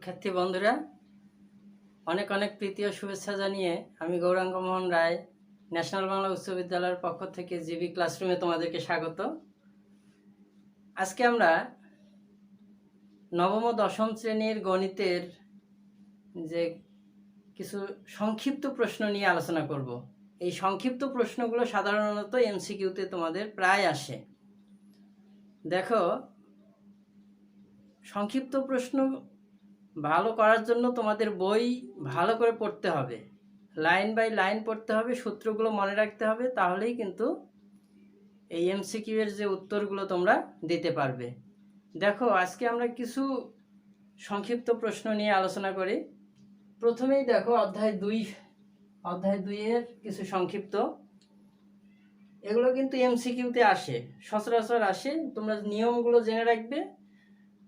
শিক্ষার্থী বন্ধুরা, অনেক অনেক প্রীতি ও শুভেচ্ছা জানিয়ে আমি গৌরাঙ্গ মোহন রায় ন্যাশনাল বাংলা উচ্চ বিদ্যালয়ের পক্ষ থেকে জিবি ক্লাসরুমে তোমাদেরকে স্বাগত। আজকে আমরা নবম ও দশম শ্রেণীর গণিতের যে কিছু সংক্ষিপ্ত প্রশ্ন নিয়ে আলোচনা করব। এই সংক্ষিপ্ত প্রশ্নগুলো সাধারণত এমসিকিউতে তোমাদের প্রায় আসে। দেখো, সংক্ষিপ্ত প্রশ্ন ভালো করার জন্য তোমাদের বই ভালো করে পড়তে হবে, লাইন বাই লাইন পড়তে হবে, সূত্রগুলো মনে রাখতে হবে, তাহলেই কিন্তু এই এমসিকিউ এর যে উত্তরগুলো তোমরা দিতে পারবে। দেখো, আজকে আমরা কিছু সংক্ষিপ্ত প্রশ্ন নিয়ে আলোচনা করি। প্রথমেই দেখো অধ্যায় 2 এর কিছু সংক্ষিপ্ত। এগুলো কিন্তু এমসিকিউতে আসে, সচরাচর আসে। তোমরা নিয়মগুলো জেনে রাখবে,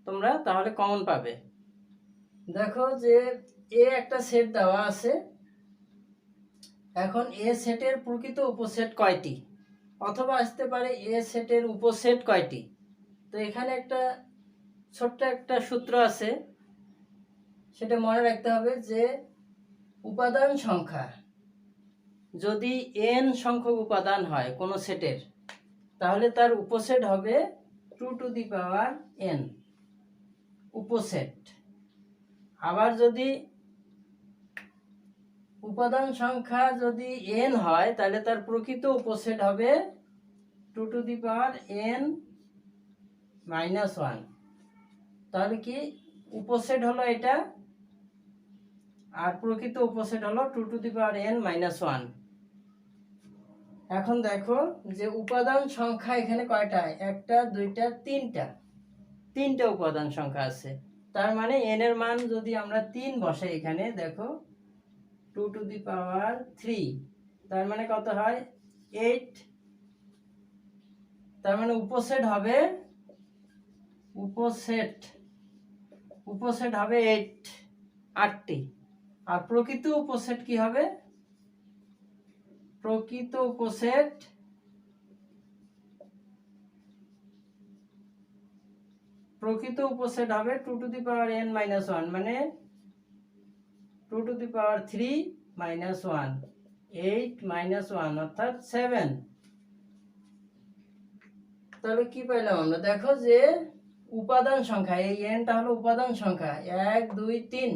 তোমরা তাহলে কমন পাবে। দেখো যে এ একটা সেট দেওয়া আছে, এখন এ সেটের প্রকৃত উপসেট কয়টি, অথবা আসতে পারে এ সেটের উপসেট কয়টি। তো এখানে একটা ছোট্ট একটা সূত্র আছে, সেটা মনে রাখতে হবে যে উপাদান সংখ্যা যদি n সংখ্যক উপাদান হয় কোনো সেটের, তাহলে তার উপসেট হবে 2n উপসেট। আবার যদি উপাদান সংখ্যা যদি n হয়, তাহলে তার প্রকৃত উপসেট হবে 2n -1। তাহলে কি উপসেট হলো এটা, আর প্রকৃত উপসেট হলো 2n -1। এখন দেখো যে উপাদান সংখ্যা এখানে কয়টা, একটা, দুইটা, তিনটা উপাদান সংখ্যা আছে। তার মানে n এর মান যদি আমরা 3 বসাই এখানে, দেখো 2^3, তার মানে কত হয় 8। তার মানে উপসেট হবে 8টি। আর প্রকৃত উপসেট কি হবে, প্রকৃত উপসেট হবে 2n -1, মানে 2^3 -1, 8 -1 অর্থাৎ 7। তাহলে কি পেলাম আমরা, দেখো যে উপাদান সংখ্যা, এই nটা হলো উপাদান সংখ্যা 1 2 3,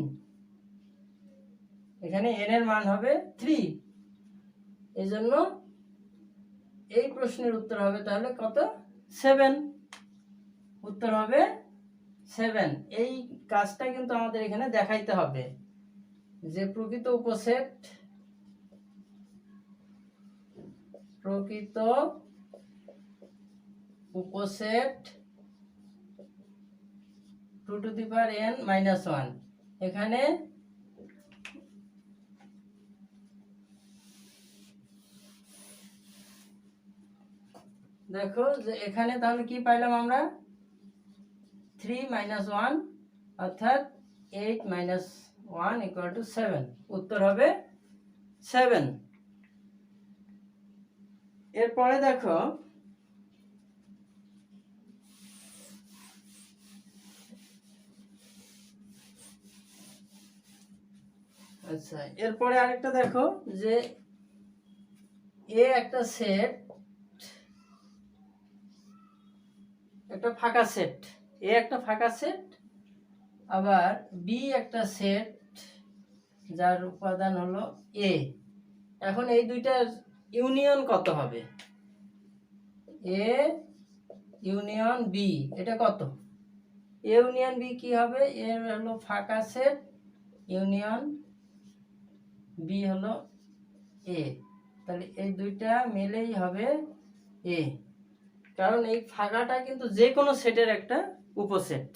এখানে n এর মান হবে 3। এই জন্য এই প্রশ্নের উত্তর হবে তাহলে কত, 7। উত্তর হবে 7। এই কাজটা কিন্তু আমাদের এখানে দেখাইতে হবে যে প্রকৃত উপসেট 2n -1। এখানে দেখো যে এখানে তাহলে কি পাইলাম আমরা, 3 -1 অর্থাৎ 8 -1 = 7। উত্তর হবে 7। এরপরে দেখো আচ্ছা, এরপরে আরেকটা দেখো যে এ একটা সেট, একটা ফাঁকা সেট, এ একটা ফাঁকা সেট, আবার বি একটা সেট যার উপাদান হলো এ। এখন এই দুইটার ইউনিয়ন কত হবে, এ ইউনিয়ন বি, এটা কত, এ ইউনিয়ন বি কি হবে, এ হলো ফাঁকা সেট ইউনিয়ন বি হলো এ, তাহলে এই দুইটা মিলেই হবে এ। কারণ এই ফাঁকাটা কিন্তু যে কোনো সেটের একটা উপসেট,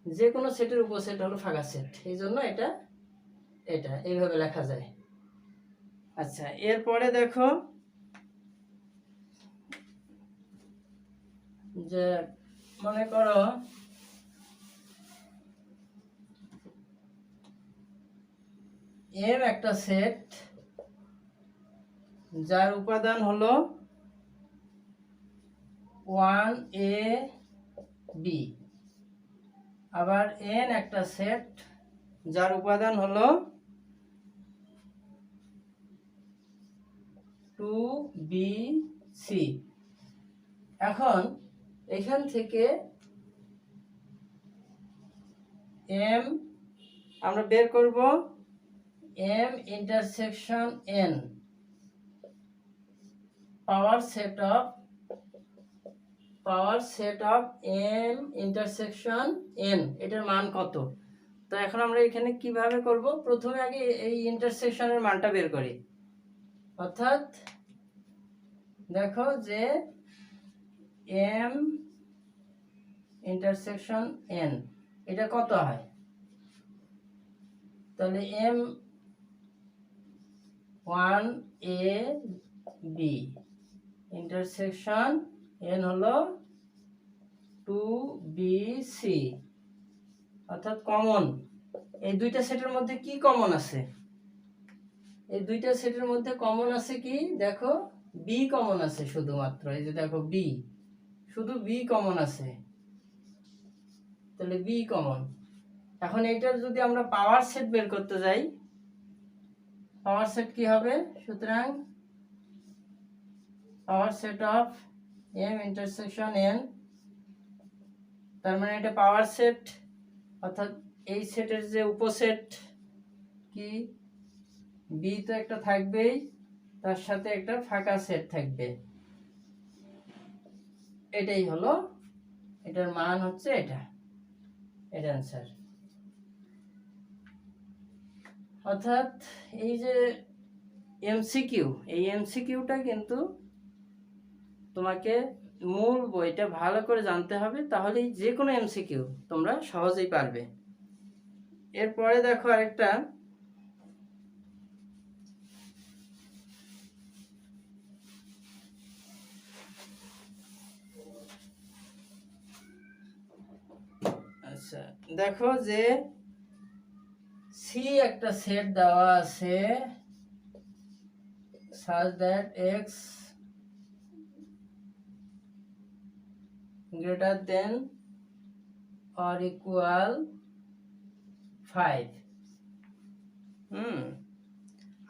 যে কোনো সেটের উপসেট হলো ফাঁকা সেট, এই জন্য এটা এইভাবে লেখা যায়। আচ্ছা, এরপরে দেখো যে মনে করো এম একটা সেট যার উপাদান হলো 1a b, আবার n একটা সেট যার উপাদান হলো 2bc। এখন এখান থেকে m আমরা বের করব m intersection n power set of m intersection n, এটার মান কত। তো এখন আমরা এখানে কিভাবে করব, প্রথমে আগে এই ইন্টারসেকশনের মানটা বের করি। অর্থাৎ দেখো যে m ইন্টারসেকশন n এটা কত হয়, তাহলে m 1ab ইন্টারসেকশন n হলো 2bc, অর্থাৎ কমন এই দুইটা সেটের মধ্যে কি কমন আছে, এই দুইটা সেটের মধ্যে কমন আছে কি দেখো b কমন আছে শুধুমাত্র, এই যে দেখো b, শুধু b কমন আছে, তাহলে b কমন। এখন এইটার যদি আমরা পাওয়ার সেট বের করতে যাই, পাওয়ার সেট কি হবে, সুতরাং power set of m intersection n, তার মানে এটা পাওয়ার সেট, অর্থাৎ এই সেটের যে উপসেট কি b তো একটা থাকবেই, তার সাথে একটা ফাঁকা সেট থাকবে, এটাই হলো এটার মান হচ্ছে এটা অ্যান্সার। অর্থাৎ এই যে এমসিকিউ, এই এমসিকিউটা কিন্তু তোমাকে মূল বইটা ভালো করে জানতে হবে, তাহলেই যে কোনো এমসিকিউ তোমরা সহজেই পারবে। এরপরে দেখো আরেকটা, আচ্ছা দেখো যে সি একটা সেট দেওয়া আছে such that x greater than or equal 5,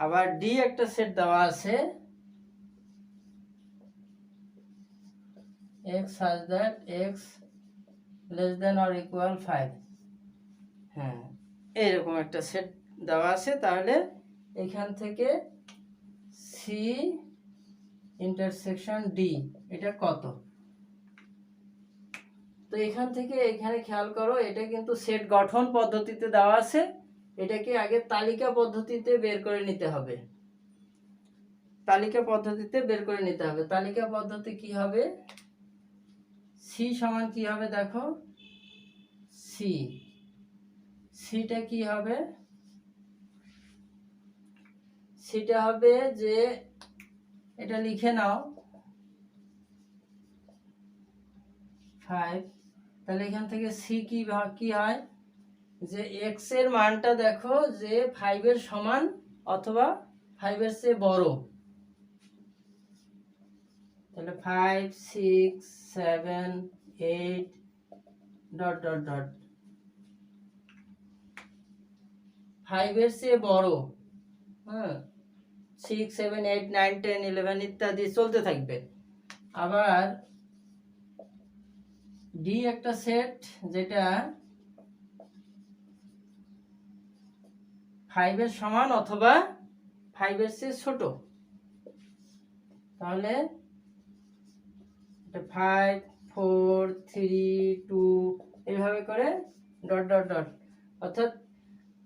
আবার ডি একটা সেট দেওয়া আছে x such that x less than or equal 5, হ্যাঁ এইরকম একটা সেট দেওয়া আছে। তাহলে এখান থেকে সি ইন্টারসেকশন ডি এটা কত, তো এখান থেকে এখানে খেয়াল করো এটা কিন্তু সেট গঠন পদ্ধতিতে দেওয়া আছে, এটাকে আগে তালিকা পদ্ধতিতে বের করে নিতে হবে, তালিকা পদ্ধতিতে বের করে নিতে হবে। তালিকা পদ্ধতি কি হবে, সি সমান কি হবে দেখো, সিটা কি হবে, সিটা হবে যে এটা লিখে নাও 5, তাহলে এখান থেকে সি কি হয় যে x এর মানটা দেখো যে 5 এর সমান অথবা 5 এর চেয়ে বড়, তাহলে 5 6 7 8 ডট ডট ডট 5 এর চেয়ে বড়, হ্যাঁ 6 7 8 9 10 11 ইত্যাদি চলতে থাকবে। আবার ডি একটা সেট যেটা 5 এর সমান অথবা 5 এর চেয়ে ছোট, তাহলে 5 4 3 2 এইভাবে করে ডট ডট ডট, অর্থাৎ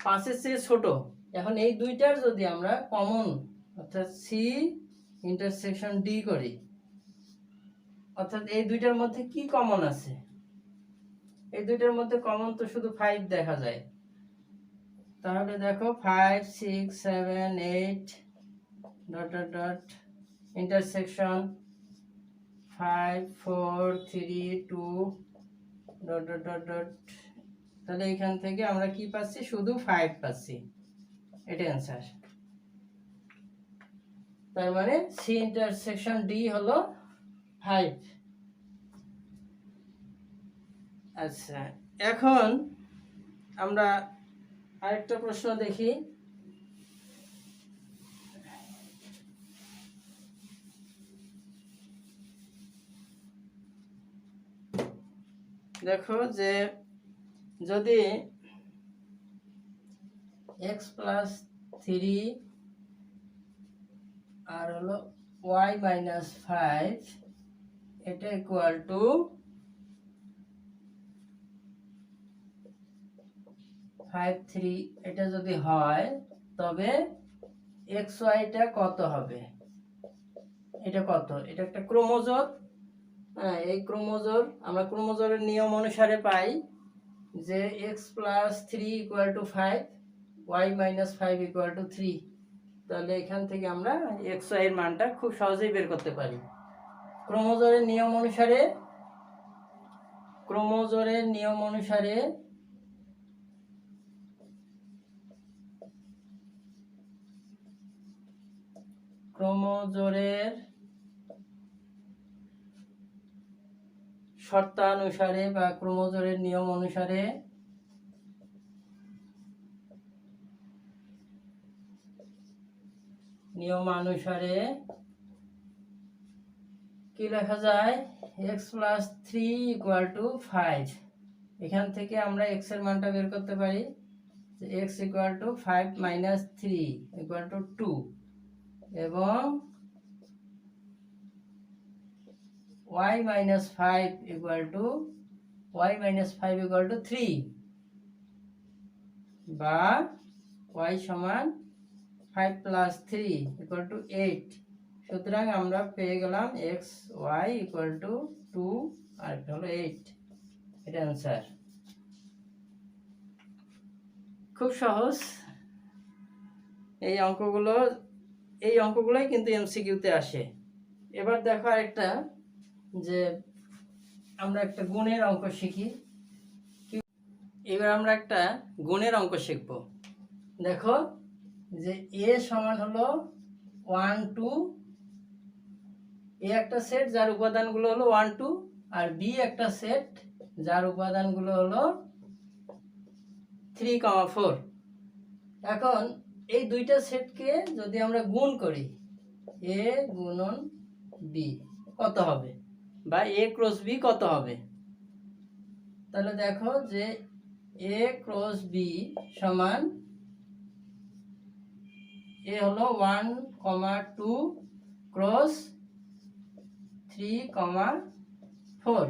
5 এর চেয়ে ছোট। এখন এই দুইটার যদি আমরা কমন অর্থাৎ সি ইন্টারসেকশন ডি করি, অর্থাৎ এই দুইটার মধ্যে কি কমন আছে, এই দুইটার মধ্যে কমন তো শুধু 5 দেখা যায়, তাহলে দেখো 5 6 7 8 dot dot dot intersection 5 4 3 2 dot dot dot dot, তাহলে এখান থেকে আমরা কি পাচ্ছি, শুধু 5 পাচ্ছি, এটা অ্যান্সার। তার মানে সি ইন্টারসেকশন ডি হলো 5। আচ্ছা এখন আমরা আরেকটা প্রশ্ন দেখি। দেখো যে যদি x প্লাস 3 আর হলো y মাইনাস 5 এটা ইকুয়াল টু 5 3 এটা যদি হয় তবে xy টা কত হবে? এটা কত? এটা একটা ক্রোমোজোর। হ্যাঁ, এই ক্রোমোজোর আমরা ক্রোমোজোরের নিয়ম অনুসারে পাই যে x plus 3 equal to 5, y minus 5 equal to 3। তাহলে এখান থেকে আমরা xy এর মানটা খুব সহজেই বের করতে পারি। ক্রোমোজোরের নিয়ম অনুসারে ক্রোমোজোরের শর্তানুসারে বা ক্রোমোজোরের নিয়ম অনুসারে কি লেখা যায়? x plus 3 equal to 5। এখান থেকে আমরা x এর মানটা বের করতে পারি যে x equal to 5 minus 3 equal to 2 এবং y মাইনাস 5 ইকুয়াল টু 3 বা y সমান 5 প্লাস 3 ইকুয়াল টু 8। সুতরাং আমরা পেয়ে গেলাম x y ইকুয়াল টু 2 আর এটা হলো 8। এটা অ্যান্সার। খুব সহজ। এই অঙ্কগুলোই কিন্তু এমসিকিউতে আসে। এবার দেখো আরেকটা, যে আমরা একটা গুণের অঙ্ক শিখি। এবার আমরা একটা গুণের অঙ্ক শিখব। দেখো যে a সমান হলো 1 2, এ একটা সেট যার উপাদানগুলো হলো 1 2 আর b একটা সেট যার উপাদানগুলো হলো 3 4। এখন এই দুইটা সেটকে যদি আমরা গুণ করি a গুণন b কত হবে, বা a ক্রস b কত হবে? তাহলে দেখো যে a ক্রস b সমান a হলো 1 2 ক্রস 3 4।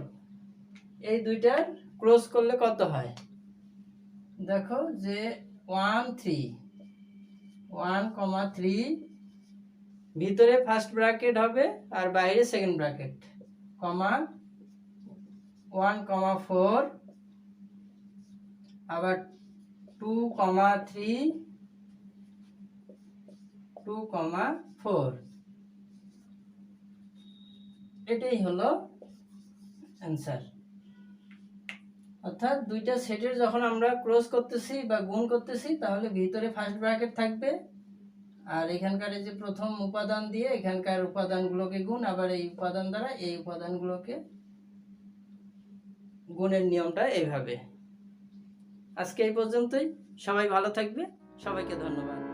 এই দুইটার ক্রস করলে কত হয়? দেখো যে 1 3 ভিতরে ফার্স্ট ব্র্যাকেট হবে আর বাইরে সেকেন্ড ব্র্যাকেট, কমা 1 4 আবার 2 3 2 4। এটাই হলো অ্যান্সার। অর্থাৎ দুইটা সেটের যখন আমরা ক্রস করতেছি বা গুণ করতেছি তাহলে ভিতরে ফার্স্ট ব্র্যাকেট থাকবে আর এখানকার এই যে প্রথম উপাদান দিয়ে এখানকার উপাদানগুলোকে গুণ, আবার এই উপাদান দ্বারা এই উপাদানগুলোকে গুণের নিয়মটা এইভাবে। আজকে এই পর্যন্তই। সবাই ভালো থাকবে। সবাইকে ধন্যবাদ।